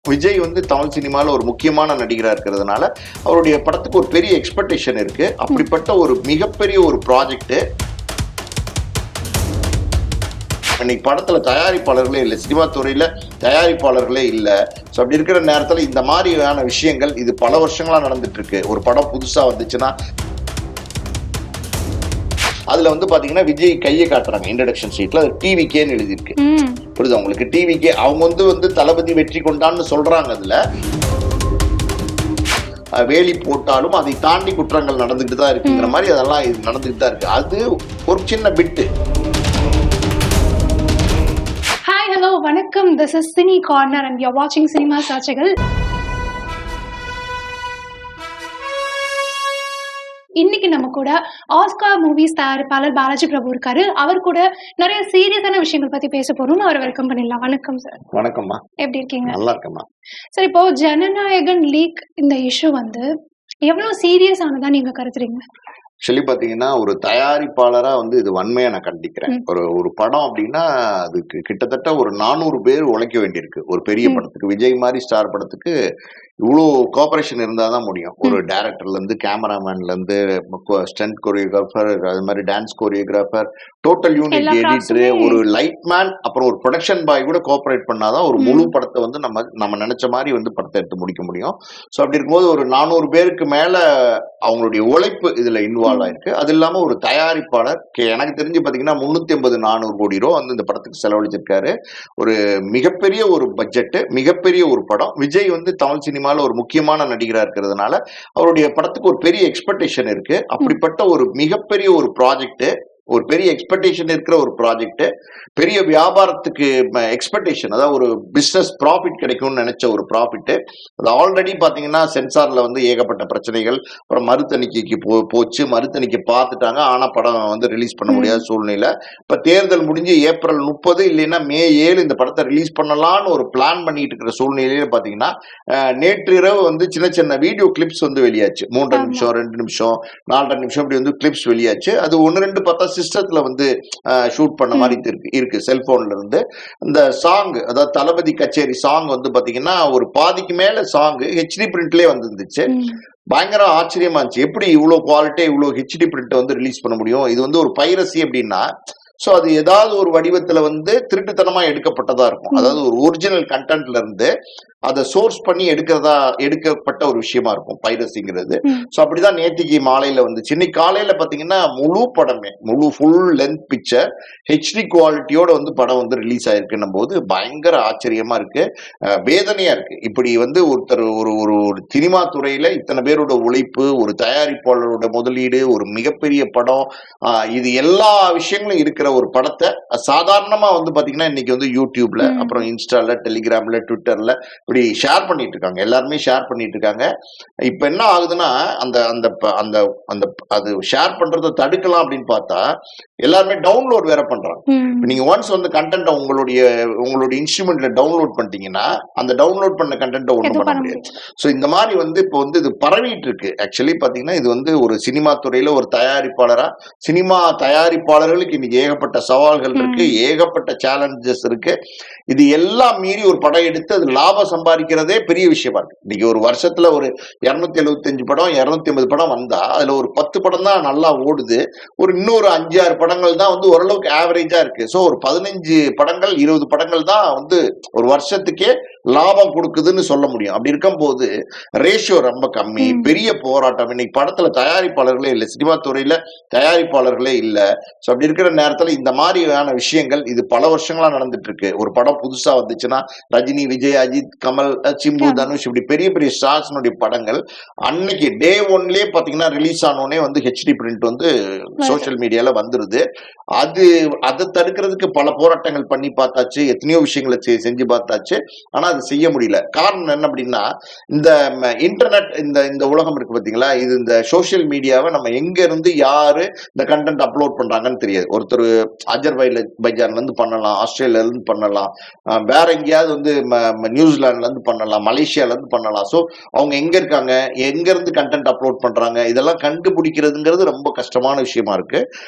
விஜய் வந்து தமிழ் சினிமாவில் ஒரு முக்கியமான நடிகராக இருக்கிறதுனால அவருடைய படத்துக்கு ஒரு பெரிய எக்ஸ்பெக்டேஷன் இருக்கு. அப்படிப்பட்ட ஒரு மிகப்பெரிய ஒரு ப்ராஜெக்ட் இன்னைக்கு படத்துல தயாரிப்பாளர்களே இல்லை, சினிமா துறையில தயாரிப்பாளர்களே இல்லை. ஸோ அப்படி இருக்கிற நேரத்தில் இந்த மாதிரியான விஷயங்கள் இது பல வருஷங்களா நடந்துட்டு இருக்கு. ஒரு படம் புதுசா வந்துச்சுன்னா அதுல வந்து பாத்தீங்கன்னா விஜய் கையை காட்டுறாங்க இன்ட்ரடக்ஷன் சீட்ல, அது டிவிக்கேன்னு எழுதியிருக்கு. புரியுது உங்களுக்கு? டிவிக்கே அவங்க வந்து தளபதி வெற்றி கொண்டான்னு சொல்றாங்க. அதுல வேலி போட்டாலும் அதை தாண்டி குற்றங்கள் நடந்துகிட்டு தான் இருக்குங்கிற மாதிரி அதெல்லாம் இது நடந்துகிட்டு தான் இருக்கு. அது ஒரு சின்ன பிட்டு. ஹாய் ஹலோ வணக்கம், this is cine corner and you are வாட்சிங் சினிமா சாட்சிகள். இன்னைக்கு நம்ம கூட ஆஸ்கார் மூவிஸ் தயாரிப்பாளர் பாலாஜி பிரபு இருக்காரு. அவர் கூட நிறைய சீரியஸான விஷயங்கள் பத்தி பேச போறோம். அவர் வெல்கம் பண்ணிடலாம். வணக்கம் சார். வணக்கம்மா. எப்படி இருக்கீங்க? நல்லா இருக்கம்மா. சார், இப்போ ஜனநாயகன் லீக் இந்த இஷ்யூ வந்து எவ்வளவு சீரியஸ் ஆனதா நீங்க கருதுறீங்க? ஆக்சுவலி பாத்தீங்கன்னா ஒரு தயாரிப்பாளரா வந்து இது வன்மையா நான் கண்டிக்கிறேன். ஒரு படம் அப்படின்னா அதுக்கு கிட்டத்தட்ட ஒரு 400 பேர் உழைக்க வேண்டியிருக்கு. ஒரு பெரிய படத்துக்கு, விஜய் மாதிரி ஸ்டார் படத்துக்கு இவ்வளோ கோஆபரேஷன் இருந்தாதான் முடியும். ஒரு டைரக்டர்ல இருந்து, கேமராமேன்ல இருந்து, ஸ்டண்ட் கொரியோகிராஃபர், அது மாதிரி dance choreographer, total unit editor, ஒரு லைட் மேன், அப்புறம் ஒரு ப்ரொடக்ஷன் பாய் கூட கோஆபரேட் பண்ணாதான் ஒரு முழு படத்தை வந்து நம்ம நினைச்ச மாதிரி வந்து படத்தை எடுத்து முடிக்க முடியும். ஸோ அப்படி இருக்கும்போது ஒரு 400 பேருக்கு மேல அவங்களுடைய உழைப்பு இதுல இன்வால்வ் ஆயிருக்கு. அது இல்லாம ஒரு தயாரிப்பாளர் எனக்கு தெரிஞ்சு பாத்தீங்கன்னா 350-400 கோடி ரூபா வந்து இந்த படத்துக்கு செலவழிச்சிருக்காரு. ஒரு மிகப்பெரிய ஒரு பட்ஜெட், மிகப்பெரிய ஒரு படம். விஜய் வந்து தமிழ் சினிமாவில் ஒரு முக்கியமான நடிகராக இருக்கிறதுனால அவருடைய படத்துக்கு ஒரு பெரிய எக்ஸ்பெக்டேஷன் இருக்கு. அப்படிப்பட்ட ஒரு மிகப்பெரிய ஒரு ப்ராஜெக்ட், ஒரு பெரிய எக்ஸ்பெக்டேஷன் இருக்கிற ஒரு ப்ராஜெக்ட், பெரிய வியாபாரத்துக்கு எக்ஸ்பெக்டேஷன், அதாவது ஒரு பிசினஸ் ப்ராஃபிட் கிடைக்கும்னு நினைச்ச ஒரு ப்ராஃபிட், அது ஆல்ரெடி பாத்தீங்கன்னா சென்சார்ல வந்து ஏகப்பட்ட பிரச்சனைகள், அப்புறம் மறுதணிக்கைக்கு போச்சு. மறுதணிக்கை பார்த்துட்டாங்க, ஆனா படம் வந்து ரிலீஸ் பண்ண முடியாத சூழ்நிலை. இப்ப தேர்தல் முடிஞ்சு ஏப்ரல் 30 இல்லைன்னா மே 7 இந்த படத்தை ரிலீஸ் பண்ணலாம்னு ஒரு பிளான் பண்ணிட்டு இருக்கிற சூழ்நிலையில பாத்தீங்கன்னா நேற்று இரவு வந்து சின்ன சின்ன வீடியோ கிளிப்ஸ் வந்து வெளியாச்சு. 3 நிமிஷம், 2 நிமிஷம், 4 நிமிஷம் இப்படி வந்து கிளிப்ஸ் வெளியாச்சு. அது 1-2 பார்த்தா சிஸ்டத்துல வந்து ஷூட் பண்ண மாதிரி இருக்கு செல்போன்ல இருந்து. இந்த சாங், அதாவது தளபதி கச்சேரி சாங் வந்து பாத்தீங்கன்னா ஒரு பாதிக்கு மேல சாங் ஹெச்டி பிரிண்ட்லயே வந்துருந்துச்சு. பயங்கர ஆச்சரியமா இருந்துச்சு. எப்படி இவ்வளவு குவாலிட்டி, இவ்வளவு ஹெச்டி பிரிண்ட் வந்து ரிலீஸ் பண்ண முடியும்? இது வந்து ஒரு பைரசி அப்படின்னா சோ அது ஏதாவது ஒரு வடிவத்துல வந்து திருட்டுத்தனமா எடுக்கப்பட்டதா இருக்கும். அதாவது ஒரு ஒரிஜினல் கண்டென்ட்ல இருந்து அதை சோர்ஸ் பண்ணி எடுக்கப்பட்ட ஒரு விஷயமா இருக்கும் பைரசிங்கிறது. ஸோ அப்படிதான் நேத்திக்கு மாலையில வந்துச்சு. இன்னைக்கு காலையில பாத்தீங்கன்னா முழு படமே, முழு ஃபுல் லென்த் பிக்சர் ஹெச்டி குவாலிட்டியோட வந்து படம் வந்து ரிலீஸ் ஆயிருக்குன்னும் போது பயங்கர ஆச்சரியமா இருக்கு, வேதனையா இருக்கு. இப்படி வந்து ஒருத்தர் ஒரு சினிமா துறையில இத்தனை பேரோட உழைப்பு, ஒரு தயாரிப்பாளரோட முதலீடு, ஒரு மிகப்பெரிய படம், இது எல்லா விஷயங்களும் இருக்கிற ஒரு படத்தை சாதாரணமா வந்து பாத்தீங்கன்னா இன்னைக்கு வந்து யூடியூப்ல, அப்புறம் இன்ஸ்டால, டெலிகிராம்ல, ட்விட்டர்ல இப்படி ஷேர் பண்ணிட்டு இருக்காங்க. எல்லாருமே ஷேர் பண்ணிட்டு இருக்காங்க. இப்ப என்ன ஆகுதுன்னா அந்த அந்த அந்த அந்த அது ஷேர் பண்றதை தடுக்கலாம் அப்படின்னு பார்த்தா எல்லாருமே டவுன்லோட் வேற பண்றாங்க. நீங்க ஒன்ஸ் வந்து கண்டென்ட் உங்களுடைய இன்ஸ்ட்ருமெண்ட்ல டவுன்லோட் பண்ணிட்டீங்கன்னா அந்த டவுன்லோட் பண்ண கண்டென்ட் ஒண்ணும் பண்ண முடியாது. சோ இந்த மாதிரி வந்து இப்போ வந்து இது பரவிட்டு இருக்கு. ஆக்சுவலி பாத்தீங்கன்னா இது வந்து ஒரு சினிமா துறையில ஒரு தயாரிப்பாளரா, சினிமா தயாரிப்பாளர்களுக்கு இன்னைக்கு ஏகப்பட்ட சவால்கள் இருக்கு, ஏகப்பட்ட சேலஞ்சஸ் இருக்கு. இது எல்லாம் மீறி ஒரு படம் எடுத்து அது லாபம் சம்பாதிக்கிறதே பெரிய விஷயமா இருக்கு. இன்னைக்கு ஒரு வருஷத்துல ஒரு 275 படம், 250 படம் வந்தா அதுல ஒரு 10 படம் தான் நல்லா ஓடுது. ஒரு இன்னொரு 5-6 படங்கள் தான் வந்து ஓரளவுக்கு ஆவரேஜா இருக்கு. ஸோ ஒரு 15 படங்கள், 20 படங்கள் தான் வந்து ஒரு வருஷத்துக்கே லாபம் கொடுக்குதுன்னு சொல்ல முடியும். அப்படி இருக்கும்போது ரேஷியோ ரொம்ப கம்மி, பெரிய போராட்டம். இன்னைக்கு படத்துல தயாரிப்பாளர்களே இல்லை, சினிமா துறையில தயாரிப்பாளர்களே இல்லை. ஸோ அப்படி இருக்கிற நேரத்தில் இந்த மாதிரியான விஷயங்கள் இது பல வருஷங்களா நடந்துட்டு இருக்கு. ஒரு படம் புதுசா வந்துச்சுன்னா ரஜினி, விஜய், அஜித், கமல், சிம்பு, தனுஷ் இப்படி பெரிய பெரிய ஸ்டார்ஸ்னுடைய படங்கள் அன்னைக்கு டே 1லயே பாத்தீங்கன்னா ரிலீஸ் ஆனோடனே வந்து ஹெச்டி பிரிண்ட் வந்து சோசியல் மீடியால வந்துருது. அதை தடுக்கிறதுக்கு பல போராட்டங்கள் பண்ணி பார்த்தாச்சு, எத்தனையோ விஷயங்களை செஞ்சு பார்த்தாச்சு. ஆனா அது செய்ய முடியல. காரணம் என்ன அப்படின்னா இந்த இன்டர்நெட், இந்த உலகம் இருக்கு பாத்தீங்களா, இது இந்த சோசியல் மீடியாவை நம்ம எங்க இருந்து யாரு இந்த கண்டென்ட் அப்லோட் பண்றாங்கன்னு தெரியாது. ஒருத்தர் அஜர்பைஜான்ல இருந்து பண்ணலாம், ஆஸ்திரேலியால இருந்து பண்ணலாம், வேற எங்கேயாவது வந்து நியூசிலாந்துல இருந்து பண்ணலாம், மலேசியால இருந்து பண்ணலாம். ஸோ அவங்க எங்க இருக்காங்க, எங்க இருந்து கண்டென்ட் அப்லோட் பண்றாங்க, இதெல்லாம் கண்டுபிடிக்கிறதுங்கிறது ரொம்ப கஷ்டமான விஷயமா இருக்கு.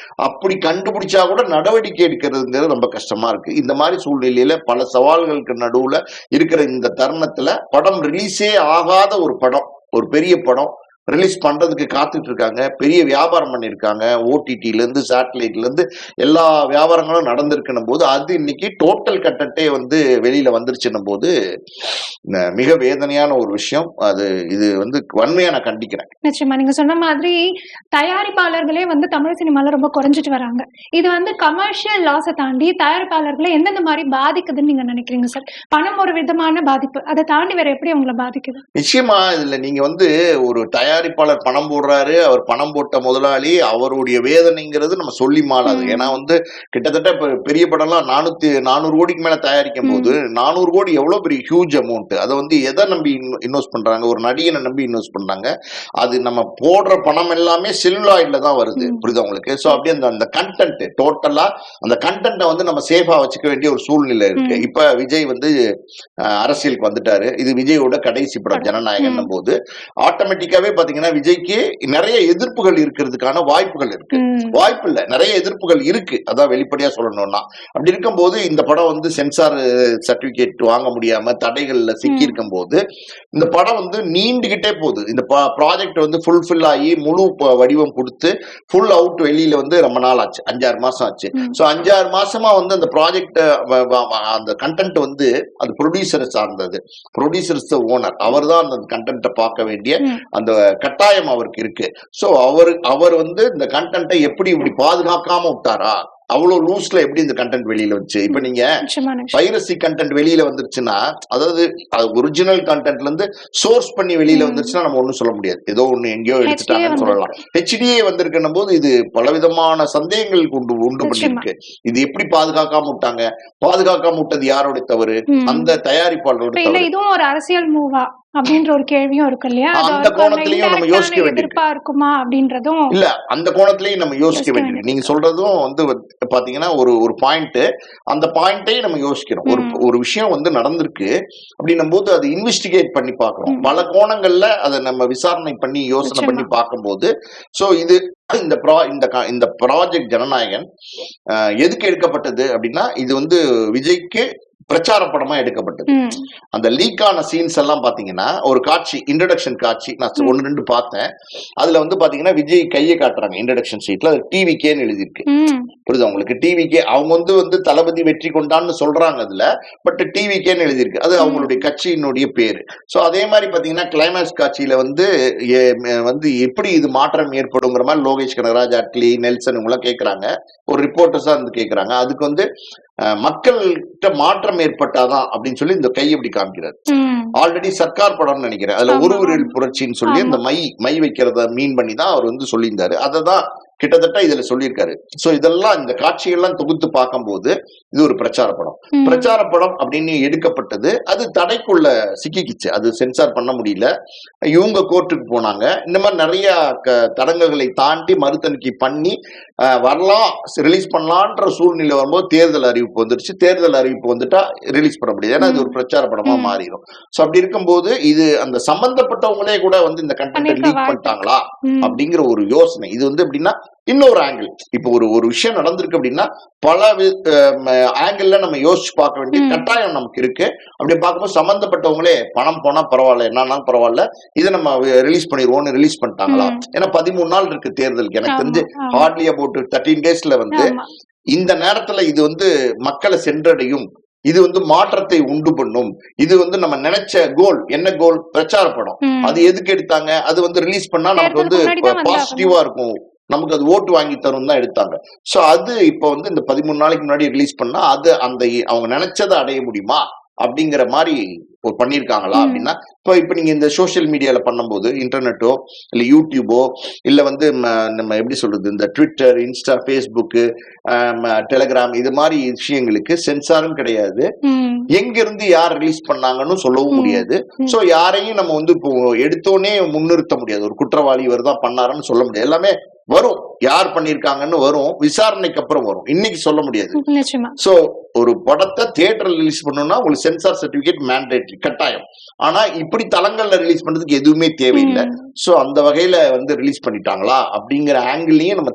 அப்படி கண்டுபிடிச்சா கூட நடவடிக்கை எடுக்கிறதுங்கிறது ரொம்ப கஷ்டமா இருக்கு. இந்த மாதிரி சூழ்நிலையில பல சவால்களுக்கு நடுவுல இருக்கிற இருக்கிற இந்த தருணத்துல படம் ரிலீஸே ஆகாத ஒரு படம், ஒரு பெரிய படம் ரிலீஸ் பண்றதுக்கு காத்துட்டு இருக்காங்க. பெரிய வியாபாரம் பண்ணிருக்காங்க. ஓடிடில இருந்து சேட்டலைட்ல இருந்து எல்லா வியாபாரங்களும் நடந்திருக்கணும் போது அது இன்னைக்கு டோட்டல் கண்டென்ட்டே வந்து வெளியில வந்துருச்சுன்னும் போது மிக வேதனையான ஒரு விஷயம். இது வந்து வன்மையா நான் கண்டிக்கிறேன். நிச்சயமா நீங்க சொன்ன மாதிரி தயாரிப்பாளர்களே வந்து தமிழ் சினிமால ரொம்ப குறைஞ்சிட்டு வராங்க. இது வந்து கமர்ஷியல் லாஸை தாண்டி தயாரிப்பாளர்களை எந்தெந்த மாதிரி பாதிக்குதுன்னு நீங்க நினைக்கிறீங்க சார்? பணம் ஒரு விதமான பாதிப்பு, அதை தாண்டி வேற எப்படி உங்களை பாதிக்குது? நிச்சயமா இதுல நீங்க வந்து ஒரு தயாரிப்பாளர் பணம் போடுறாரு, அவர் பணம் போட்ட முதலாளி, அவருடைய வேதனைங்கிறது நம்ம சொல்லி மாளாது. ஏன்னா வந்து கிட்டத்தட்ட பெரிய படம்லாம் 400 கோடிக்கு மேல தயாரிக்கும் போது 400 கோடி எவ்வளவு பெரிய ஹியூஜ் அமௌண்ட். அதை வந்து எதை நம்பி இன்வெஸ்ட் பண்றாங்க? ஒரு நடிகனை நம்பி இன்வெஸ்ட் பண்றாங்க. அது நம்ம போடுற பணம் எல்லாமே செல்லுலாய்ட்ல தான் வருது. புரியுது உங்களுக்கு? சோ அப்படியே அந்த கண்டென்ட் டோட்டலா அந்த கண்டென்ட்டை வந்து நம்ம சேஃபா வச்சுக்க வேண்டிய ஒரு சூழ்நிலை இருக்கு. இப்ப விஜய் வந்து அரசியலுக்கு வந்துட்டாரு. இது விஜயோட கடைசி படம் ஜனநாயகன் போது ஆட்டோமேட்டிக்காவே பாத்தீங்கன்னா விஜய்க்கு நிறைய எதிர்ப்புகள் இருக்கிறதுக்கான வாய்ப்புகள் இருக்கு. வாய்ப்பு இல்ல, நிறைய எதிர்ப்புகள் இருக்கு. அதான் வெளிப்படையா சொல்லணும்னா அப்படி இருக்கும் போது இந்த படம் வந்து சென்சார் சர்டிபிகேட் வாங்க முடியாம தடைகள்ல சிக்கி இருக்கும் போது இந்த படம் வந்து நீண்டுகிட்டே போகுது. இந்த ப்ராஜெக்ட் வந்து ஃபுல்ஃபில் ஆகி முழு வடிவம் கொடுத்து ஃபுல் அவுட் வெளியில வந்து ரொம்ப நாள் ஆச்சு, 5-6 மாசம் ஆச்சு. ஸோ 5-6 மாசமா வந்து அந்த ப்ராஜெக்ட் அந்த கண்டென்ட் வந்து அது ப்ரொடியூசரை சார்ந்தது. ப்ரொடியூசர்ஸ் ஓனர் அவர் தான் அந்த கண்டென்ட்டை பார்க்க வேண்டிய அந்த கட்டாயம் அவருக்கு இருக்கு. ஸோ அவர் வந்து இந்த கண்டென்ட்டை எப்படி இப்படி பாதுகாக்காம விட்டாரா? அவ்வளவு லூஸ்ல எப்படி இந்த கண்டென்ட் வெளியில வந்துச்சு? இப்ப நீங்க பைரசி கண்டென்ட் வெளியில வந்துருச்சுன்னா, அதாவது ஒரிஜினல் கண்டென்ட்ல இருந்து சோர்ஸ் பண்ணி வெளியில வந்துருச்சுன்னா நம்ம ஒண்ணும் சொல்ல முடியாது. ஏதோ ஒண்ணு எங்கேயோ எடுத்துட்டாங்கன்னு சொல்லலாம். HDA வந்திருக்கிற போது இது பலவிதமான சந்தேகங்களுக்கு உண்டு பண்ணிருக்கு. இது எப்படி பாதுகாக்காம விட்டாங்க? பாதுகாக்காம விட்டது யாரோட தவறு? அந்த தயாரிப்பாளரோட தவறு. இதுவும் ஒரு அரசியல் மூவா அப்படின்ற ஒரு கேள்வியும் இருக்கு இல்லையா? அந்த கோணத்திலையும் நம்ம யோசிக்க வேண்டியிருக்குமா அப்படின்றதும் இல்ல, அந்த கோணத்திலையும் நம்ம யோசிக்க வேண்டியிருக்கு. நீங்க சொல்றதும் வந்து பாத்தீங்கன்னா ஒரு பாயிண்ட், அந்த பாயிண்டையும் நம்ம யோசிக்கிறோம். ஒரு விஷயம் வந்து நடந்திருக்கு அப்படின்னும் போது அதை இன்வெஸ்டிகேட் பண்ணி பார்க்கிறோம். பல கோணங்கள்ல அதை நம்ம விசாரணை பண்ணி யோசனை பண்ணி பார்க்கும்போது சோ இது இந்த ப்ராஜெக்ட் ஜனநாயகன் எதுக்கு எடுக்கப்பட்டது அப்படின்னா, இது வந்து விஜய்க்கு பிரச்சார படமா எடுக்கப்பட்டது. அந்த லீக்கான சீன்ஸ் எல்லாம் பாத்தீங்கன்னா ஒரு காட்சி, இன்ட்ரோடக்ஷன் காட்சி நான் 1-2 பார்த்தேன். அதுல வந்து பாத்தீங்கன்னா விஜய் கையை காட்டுறாங்க இன்ட்ரோடக்ஷன் சீட்ல. அது டிவிகேன்னு எழுதிருக்கு. புரியுது உங்களுக்கு? டிவிகே அவங்க வந்து தளபதி வெற்றி கொண்டான்னு சொல்றாங்க அதுல, பட் டிவிகேன்னு எழுதிருக்கு. அது அவங்களுடைய கட்சியினுடைய பேரு. சோ அதே மாதிரி பாத்தீங்கன்னா கிளைமேக்ஸ் காட்சியில வந்து எப்படி இது மாற்றம் ஏற்படுங்கிற மாதிரி லோகேஷ் கனகராஜ், அட்லி, நெல்சன் இவங்க கேட்கறாங்க. ஒரு ரிப்போர்ட்டர்ஸா இருந்து கேட்கறாங்க. அதுக்கு வந்து மக்கள்கிட்ட மாற்றம் ஏற்பட்டாதான் அப்படின்னு சொல்லி இந்த கை எப்படி காமிக்கிறாரு. ஆல்ரெடி சர்க்கார் படம்னு நினைக்கிறேன். அதுல ஒரு புரட்சின்னு சொல்லி இந்த மை வைக்கிறத மீன் பண்ணி தான் அவர் வந்து சொல்லியிருந்தாரு. அததான் கிட்டத்தட்ட இதுல சொல்லியிருக்காரு. சோ இதெல்லாம் இந்த காட்சிகள்லாம் தொகுத்து பார்க்கும்போது இது ஒரு பிரச்சார படம். பிரச்சார படம் அப்படின்னு எடுக்கப்பட்டது. அது தடைக்குள்ள சிக்கிக்கிச்சு. அது சென்சார் பண்ண முடியல. இவங்க கோர்ட்டுக்கு போனாங்க. இந்த மாதிரி நிறைய தடங்கல்களை தாண்டி மறுதணிக்கை பண்ணி வரலாம், ரிலீஸ் பண்ணலான்ற சூழ்நிலை வரும்போது தேர்தல் அறிவிப்பு வந்துருச்சு. தேர்தல் அறிவிப்பு வந்துட்டா ரிலீஸ் பண்ண முடியாது. ஏன்னா இது ஒரு பிரச்சார படமா மாறிடும். சோ அப்படி இருக்கும்போது இது அந்த சம்பந்தப்பட்டவங்களே கூட வந்து இந்த கண்டென்ட் லீக் பண்ணிட்டாங்களா அப்படிங்கிற ஒரு யோசனை. இது வந்து எப்படின்னா இன்னொரு ஆங்கிள். இப்போ ஒரு விஷயம் நடந்திருக்கு அப்படின்னா பல ஆங்கிள் நம்ம யோசிச்சு பார்க்க வேண்டிய கட்டாயம் நமக்கு இருக்கு. அப்படி பார்க்கும்போது சம்பந்தப்பட்டவங்களே பணம் போனா பரவாயில்ல, என்னன்னாலும் பரவாயில்ல, இதை நம்ம ரிலீஸ் பண்ணிடுவோம்னு ரிலீஸ் பண்ணிட்டாங்களா? ஏன்னா 13 நாள் இருக்கு தேர்தலுக்கு. எனக்கு தெரிஞ்சு ஹார்ட்லி அபவுட் 13 டேஸ்ல வந்து இந்த நேரத்துல இது வந்து மக்களை சென்றடையும், இது வந்து மாற்றத்தை உண்டு பண்ணும், இது வந்து நம்ம நினைச்ச கோல். என்ன கோல்? பிரச்சார படம். அது எதுக்கு எடுத்தாங்க? அது வந்து ரிலீஸ் பண்ணா நமக்கு வந்து பாசிட்டிவா இருக்கும், நமக்கு அது ஓட்டு வாங்கி தரும் தான் எடுத்தாங்க. சோ அது இப்ப வந்து இந்த 13 நாளைக்கு முன்னாடி ரிலீஸ் பண்ணா அது அவங்க நினைச்சதை அடைய முடியுமா அப்படிங்கிற மாதிரி பண்ணிருக்காங்களா அப்படின்னா, இப்ப நீங்க இந்த சோசியல் மீடியால பண்ணும்போது இன்டர்நெட்டோ இல்ல யூடியூபோ இல்ல வந்து நம்ம எப்படி சொல்றது, இந்த ட்விட்டர், இன்ஸ்டா, பேஸ்புக்கு, டெலிகிராம் இது மாதிரி விஷயங்களுக்கு சென்சாரும் கிடையாது. எங்க இருந்து யார் ரிலீஸ் பண்ணாங்கன்னு சொல்லவும் முடியாது. சோ யாரையும் நம்ம வந்து இப்போ எடுத்தோடனே முன்னிறுத்த முடியாது. ஒரு குற்றவாளி இவர் தான் பண்ணாருன்னு சொல்ல முடியாது. எல்லாமே வரும், யார் பண்ணிருக்காங்கன்னு வரும், விசாரணைக்கு அப்புறம் வரும். இன்னைக்கு சொல்ல முடியாது. சோ ஒரு படத்தை தியேட்டர்ல ரிலீஸ் பண்ணணும்னா உங்களுக்கு சென்சார் சர்டிபிகேட் மேண்டேட்டரி, கட்டாயம். ஆனா இப்படி தளங்கள்ல ரிலீஸ் பண்றதுக்கு எதுவுமே தேவையில்லை. சோ அந்த வகையில வந்து ரிலீஸ் பண்ணிட்டாங்களா அப்படிங்கிற ஆங்கிள்லயும் நம்ம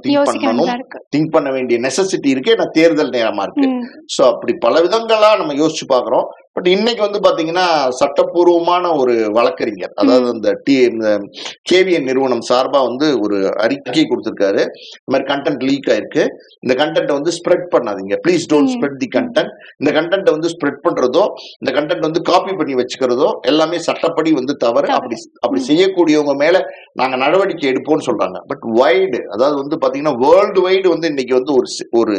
திங்க் பண்ண வேண்டிய நெசசிட்டி இருக்கு. ஏன்னா தேர்தல் நேரமா இருக்கு. சோ அப்படி பல விதங்களா நம்ம யோசிச்சு பாக்குறோம். பட் இன்னைக்கு வந்து பாத்தீங்கன்னா சட்டப்பூர்வமான ஒரு வழக்கறிஞர், அதாவது அந்த கேவிஎன் நிறுவனம் சார்பா வந்து ஒரு அறிக்கை கொடுத்திருக்காரு. இந்த மாதிரி கண்டென்ட் லீக் ஆயிருக்கு, இந்த கண்டென்ட் வந்து ஸ்ப்ரெட் பண்ணாதீங்க, please don't spread the content. இந்த கண்டென்ட் வந்து ஸ்ப்ரெட் பண்றதோ இந்த கண்டென்ட் வந்து காப்பி பண்ணி வச்சுக்கிறதோ எல்லாமே சட்டப்படி வந்து தவறு. அப்படி செய்யக்கூடியவங்க மேல நாங்க நடவடிக்கை எடுப்போம்னு சொல்றாங்க. பட் வைடு, அதாவது வந்து பாத்தீங்கன்னா வேர்ல்டு வைடு வந்து இன்னைக்கு வந்து ஒரு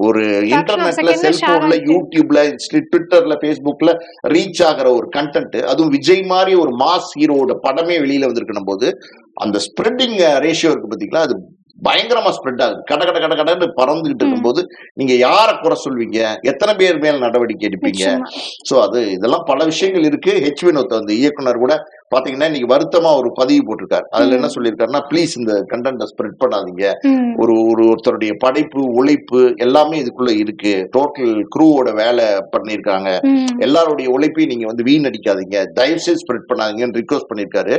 ஒரு இன்டர்நெட்ல, செல்போன்ல, யூடியூப்ல, ட்விட்டர்ல, பேஸ்புக்ல ரீச் ஆகிற ஒரு கண்டென்ட், அதுவும் விஜய் மாதிரி ஒரு மாஸ் ஹீரோட படமே வெளியில வந்திருக்கணும் போது அந்த ஸ்ப்ரெட்டிங் ரேஷியோ இருக்கு பாத்தீங்களா, அது பயங்கரமா ஸ்ப்ரெட் ஆகுது. கட கட கட கடன்னு பறந்துகிட்டு இருக்கும்போது நீங்க யாரை குறை சொல்வீங்க, எத்தனை பேர் மேல் நடவடிக்கை எடுப்பீங்க? சோ இதெல்லாம் பல விஷயங்கள் இருக்கு. ஹெச் வினோத் அந்த இயக்குனர் கூட பாத்தீங்கன்னா இன்னைக்கு வருத்தமா ஒரு பதிவு போட்டிருக்காரு. அதுல என்ன சொல்லியிருக்காருன்னா, ப்ளீஸ் இந்த கண்டென்ட் ஸ்ப்ரெட் பண்ணாதீங்க, ஒருத்தருடைய படைப்பு, உழைப்பு எல்லாமே இதுக்குள்ள இருக்கு, டோட்டல் க்ரூவோட வேலை பண்ணிருக்காங்க, எல்லாருடைய உழைப்பையும் நீங்க வந்து வீணடிக்காதீங்க, தயவுசெய்து ஸ்ப்ரெட் பண்ணாதீங்கன்னு ரிக்வெஸ்ட் பண்ணிருக்காரு.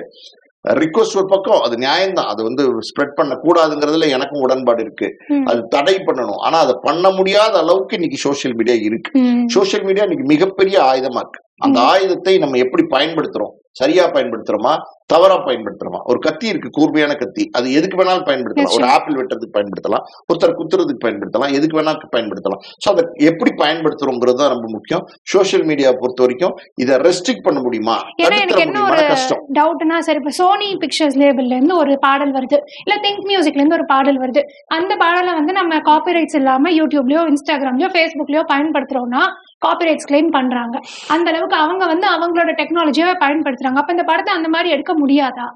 ரிக்வெஸ்ட் ஒரு பக்கம், அது நியாயம்தான், அது வந்து ஸ்ப்ரெட் பண்ண கூடாதுங்கிறதுல எனக்கும் உடன்பாடு இருக்கு, அது தடை பண்ணணும். ஆனா அதை பண்ண முடியாத அளவுக்கு இன்னைக்கு சோசியல் மீடியா இருக்கு. சோசியல் மீடியா இன்னைக்கு மிகப்பெரிய ஆயுதமா இருக்கு. அந்த ஆயுதத்தை நம்ம எப்படி பயன்படுத்துறோம், சரியா பயன்படுத்துறோமா தவறா பயன்படுத்துறோமா? ஒரு கத்தி இருக்கு, கூர்மையான கத்தி, அது எதுக்கு வேணாலும் பயன்படுத்தலாம். ஒரு ஆப்பிள் வெட்டுறதுக்கு பயன்படுத்தலாம், ஒருத்தர் குத்துறதுக்கு பயன்படுத்தலாம், எதுக்கு வேணாலும் பயன்படுத்தலாம். சோ அதை எப்படி பயன்படுத்துறோங்கிறது தான் ரொம்ப முக்கியம். சோசியல் மீடியா பொறுத்த வரைக்கும் இதை ரெஸ்ட்ரிக்ட் பண்ண முடியுமா, தடுத்துற முடியுமா? கஷ்டம். டவுட்னா சரி, இப்ப சோனி பிக்சர்ஸ் லேபிள்ல இருந்து ஒரு பாடல் வருது, இல்ல திங்க் மியூசிக்ல இருந்து ஒரு பாடல் வருது, அந்த பாடலை வந்து நம்ம காப்பிரைட்ஸ் இல்லாம யூடியூப்லயோ, இன்ஸ்டாகிராம்லயோ, ஃபேஸ்புக்லயோ பயன்படுத்துறோம்னா காப்பிரைட்ஸ் கிளைம் பண்றாங்க. அந்த அளவுக்கு அவங்க வந்து அவங்களோட டெக்னாலஜியை பயன்படுத்துறாங்க. அப்ப இந்த படத்தை அந்த மாதிரி எடுக்க முடியாதா?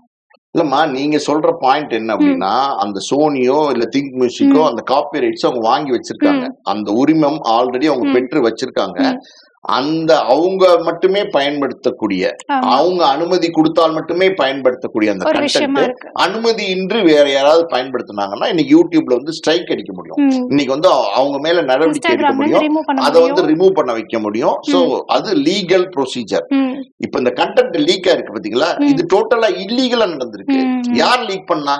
இல்லம்மா, நீங்க சொல்ற பாயிண்ட் என்ன அப்படின்னா, அந்த சோனியோ இல்ல திங்க் மியூசிக்கோ அந்த காப்பிரைட்ஸ் அவங்க வாங்கி வச்சிருக்காங்க, அந்த உரிமம் ஆல்ரெடி அவங்க பெற்று வச்சிருக்காங்க. அந்த அவங்க மட்டுமே பயன்படுத்தக்கூடிய, அவங்க அனுமதி கொடுத்தால் மட்டுமே பயன்படுத்தக்கூடிய அந்த கண்டென்ட் அனுமதி இன்றி வேற யாராவது பயன்படுத்தினாங்கன்னா இன்னைக்கு யூடியூப்ல வந்து ஸ்ட்ரைக் அடிக்க முடியும். இன்னைக்கு வந்து அவங்க மேல நடவடிக்கை எடுக்க முடியும், அதை வந்து ரிமூவ் பண்ண வைக்க முடியும். சோ அது லீகல் ப்ரொசீஜர். இப்ப இந்த கண்டென்ட் லீக்கா இருக்கு பாத்தீங்களா, இது டோட்டலா இல்லீகலா நடந்திருக்கு. யார் லீக் பண்ணா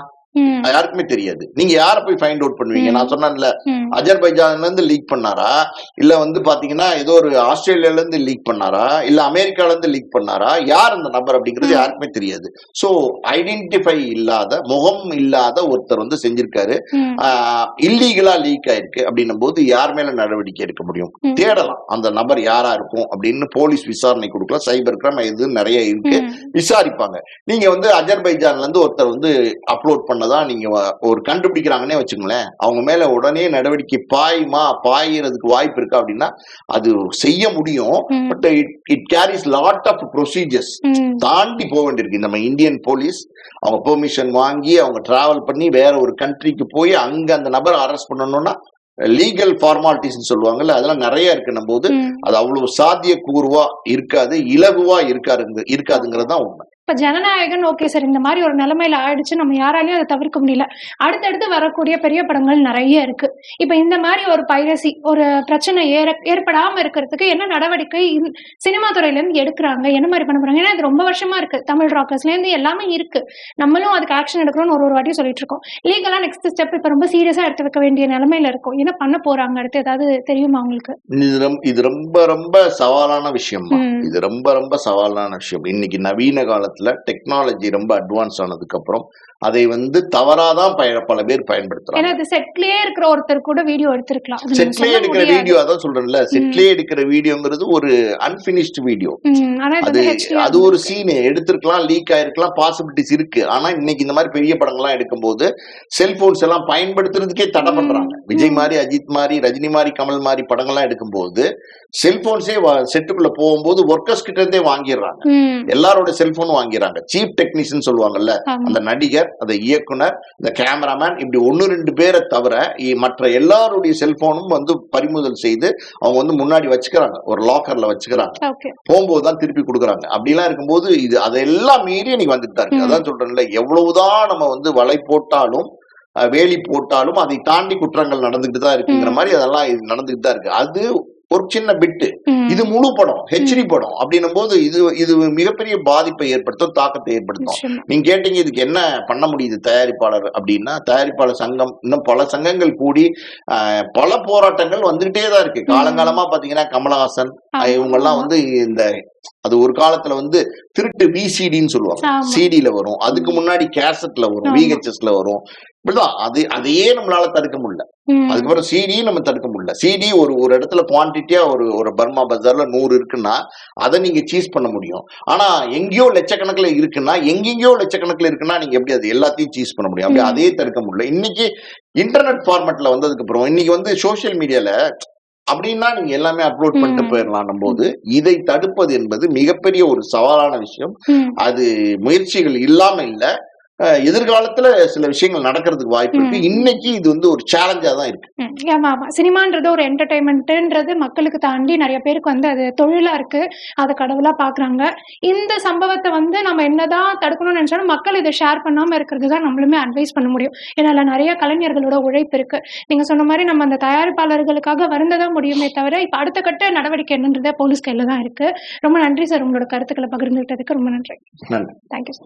யாருக்குமே தெரியாது. நீங்க யார போய் ஃபைண்ட் அவுட் பண்ணுவீங்க? நான் சொன்னேன்ல, அஜர்பைஜான்ல இருந்து லீக் பண்ணாரா, இல்ல வந்து பாத்தீங்கன்னா ஏதோ ஒரு ஆஸ்திரேலியால இருந்து லீக் பண்ணாரா, இல்ல அமெரிக்கால இருந்து லீக் பண்ணாரா, யார் அந்த நபர் அப்படிங்கிறது யாருக்குமே தெரியாது. சோ ஐடென்டிஃபை இல்லாத, முகம் இல்லாத ஒருத்தர் வந்து செஞ்சிருக்காரு, இல்லீகலா லீக் ஆயிருக்கு அப்படின்னும் போது யார் மேல நடவடிக்கை எடுக்க முடியும்? தேடலாம், அந்த நபர் யாரா இருக்கும் அப்படின்னு போலீஸ் விசாரணை கொடுக்கலாம், சைபர் கிரைம் இது நிறைய இருக்கு, விசாரிப்பாங்க. நீங்க வந்து அஜர்பைஜான்ல இருந்து ஒருத்தர் வந்து அப்லோட் பண்ண தான் நீங்க ஒரு கண்டுபிடிக்கிறாங்கன்னே வச்சுங்களேன், அவங்க மேல உடனே நடவடிக்கை பாயறதுக்கு வாய்ப்பு இருக்கா அப்படின்னா அது செய்ய முடியும். But it carries lot of procedures, தாண்டி போக வேண்டியிருக்கு. நம்ம இந்தியன் போலீஸ் அவங்க பெர்மிஷன் வாங்கி அவங்க டிராவல் பண்ணி வேற ஒரு கண்ட்ரிக்கு போய் அங்க அந்த நபரை அரெஸ்ட் பண்ணணும்னா லீகல் ஃபார்மாலிட்டிஸ் சொல்லுவாங்கல்ல, அதெல்லாம் நிறைய இருக்குன்னும் போது அது அவ்வளவு சாத்தியக்கூறுவா இருக்காது, இலகுவா இருக்காதுங்கிறது தான் உண்மை. இப்ப ஜனநாயகன் ஓகே சார், இந்த மாதிரி ஒரு நிலைமையில ஆயிடுச்சு, நம்ம யாராலையும் அதை தவிர்க்க முடியல. அடுத்தடுத்து வரக்கூடிய பெரிய படங்கள் நிறைய இருக்கு. இப்ப இந்த மாதிரி ஒரு பைரசி, ஒரு பிரச்சனை ஏற்படாம இருக்கிறதுக்கு என்ன நடவடிக்கை சினிமா துறையில இருந்து எடுக்கிறாங்க, என்ன மாதிரி பண்ண போறாங்க? ஏன்னா இது ரொம்ப வருஷமா இருக்கு, தமிழ் ராக்கர்ஸ்ல இருந்து எல்லாமே இருக்கு, நம்மளும் அதுக்கு ஆக்ஷன் எடுக்கணும்னு ஒரு வாட்டி சொல்லிட்டு இருக்கோம். லீகலா நெக்ஸ்ட் ஸ்டெப் இப்ப ரொம்ப சீரியஸா எடுத்து வைக்க வேண்டிய நிலைமையில இருக்கும். என்ன பண்ண போறாங்க அடுத்து, ஏதாவது தெரியுமா உங்களுக்கு? இது ரொம்ப ரொம்ப சவாலான விஷயம். இது ரொம்ப ரொம்ப சவாலான விஷயம். இன்னைக்கு நவீன காலத்துல டெக்னாலஜி ரொம்ப அட்வான்ஸ் ஆனதுக்கு அப்புறம் அதை வந்து தவறாதான் பல பேர் பயன்படுத்துறாங்க. செட்லயே இருக்கிற ஒருத்தர் கூட வீடியோ எடுத்திருக்கலாம். செட்லயே எடுக்கிற வீடியோ, அதான் சொல்றேன்ல, செட்லயே எடுக்கிற வீடியோங்கிறது ஒரு அன்பினிஷ்டு வீடியோ. அது ஒரு சீன் எடுத்திருக்கலாம், லீக் ஆயிருக்கலாம், பாசிபிலிட்டிஸ் இருக்கு. ஆனா இன்னைக்கு இந்த மாதிரி பெரிய படங்கள்லாம் எடுக்கும் போது செல்போன்ஸ் எல்லாம் பயன்படுத்துறதுக்கே தடை பண்றாங்க. விஜய் மாதிரி, அஜித் மாதிரி, ரஜினி மாதிரி, கமல் மாதிரி படங்கள்லாம் எடுக்கும் போது செல்போன்ஸே செட்டுக்குள்ள போகும்போது ஒர்க்கர்ஸ் கிட்ட இருந்தே வாங்கிடுறாங்க, எல்லாரோட செல்போனும் வாங்கிடுறாங்க. சீப் டெக்னீஷியன் சொல்லுவாங்கல்ல, அந்த நடிகர், அந்த இயக்குனர், இந்த கேமராமேன், இப்படி 1-2 பேரை தவிர மற்ற எல்லாருடைய செல்போனும் வந்து பறிமுதல் செய்து அவங்க வந்து முன்னாடி வச்சுக்கிறாங்க, ஒரு லாக்கர்ல வச்சுக்கிறாங்க, போகும்போதுதான் திருப்பி கொடுக்குறாங்க. அப்படிலாம் இருக்கும்போது இது அதெல்லாம் மீறி இன்னைக்கு வந்துட்டு தான் இருக்கு. அதான் சொல்றேன்ல, எவ்வளவுதான் நம்ம வந்து வலை போட்டாலும் வேலி போட்டாலும் அதை தாண்டி குற்றங்கள் நடந்துகிட்டு தான் இருக்குங்கிற மாதிரி அதெல்லாம் நடந்துகிட்டு தான் இருக்கு. அது ஒரு சின்ன பிட்டு இது முழு படம், ஹெச்டி படம் அப்படின்னும் போது இது மிகப்பெரிய பாதிப்பை ஏற்படுத்தும், தாக்கத்தை ஏற்படுத்தும். நீங்க கேட்டீங்க இதுக்கு என்ன பண்ண முடியுது தயாரிப்பாளர் அப்படின்னா, தயாரிப்பாளர் சங்கம் இன்னும் பல சங்கங்கள் கூடி பல போராட்டங்கள் வந்துகிட்டே தான் இருக்கு. காலங்காலமா பாத்தீங்கன்னா கமலஹாசன் இவங்க எல்லாம் வந்து இந்த அது ஒரு காலத்துல வந்து திருட்டு விசிடின்னு சொல்லுவாங்க, சிடில வரும், அதுக்கு முன்னாடி கேசட்ல வரும், விஹெச்எஸ்ல வரும், இப்படிதான் அதையே நம்மளால தடுக்க முடியல. அதுக்கப்புறம் சிடி நம்ம தடுக்க முடியல. சிடி ஒரு இடத்துல குவான்டிட்டியா ஒரு பர்மா பஜார்ல 100 இருக்குன்னா அதை நீங்க சீஸ் பண்ண முடியும். ஆனா எங்கேயோ லட்சக்கணக்கில் இருக்குன்னா எங்கெங்கயோ லட்சக்கணக்கில் இருக்குன்னா நீங்க எப்படி அது எல்லாத்தையும் சீஸ் பண்ண முடியும்? அப்படி அதையே தடுக்க முடியல. இன்னைக்கு இன்டர்நெட் ஃபார்மேட்ல வந்ததுக்கு அப்புறம் இன்னைக்கு வந்து சோசியல் மீடியால அப்படின்னா நீங்க எல்லாமே அப்லோட் பண்ணிட்டு போயிடலாம் போது இதை தடுப்பது என்பது மிகப்பெரிய ஒரு சவாலான விஷயம். அது முயற்சிகள் இல்லாம இல்ல, எதிர்காலத்துல சில விஷயங்கள் நடக்கிறதுக்கு வாய்ப்பு இருக்கு. இன்னைக்கு இது வந்து ஒரு சேலஞ்சா தான் இருக்கு. ஆமா ஆமா, சினிமான்றது ஒரு என்டர்டைன்மெண்ட்ன்றது மக்களுக்கு தாண்டி நிறைய பேருக்கு வந்து அது தொழிலா இருக்கு, அதை கடவுளா பாக்குறாங்க. இந்த சம்பவத்தை வந்து நம்ம என்னதான் தடுக்கணும்னு நினைச்சாலும் மக்கள் இதை ஷேர் பண்ணாம இருக்கிறது தான் நம்மளுமே அட்வைஸ் பண்ண முடியும். ஏன்னா நிறைய கலைஞர்களோட உழைப்பு இருக்கு. நீங்க சொன்ன மாதிரி நம்ம அந்த தயாரிப்பாளர்களுக்காக வருந்ததான் முடியுமே தவிர இப்ப அடுத்த கட்ட நடவடிக்கை என்னன்றதே போலீஸ் கையில தான் இருக்கு. ரொம்ப நன்றி சார், உங்களோட கருத்துக்களை பகிர்ந்துகிட்டதுக்கு ரொம்ப நன்றி. நன்றி. Thank you sir.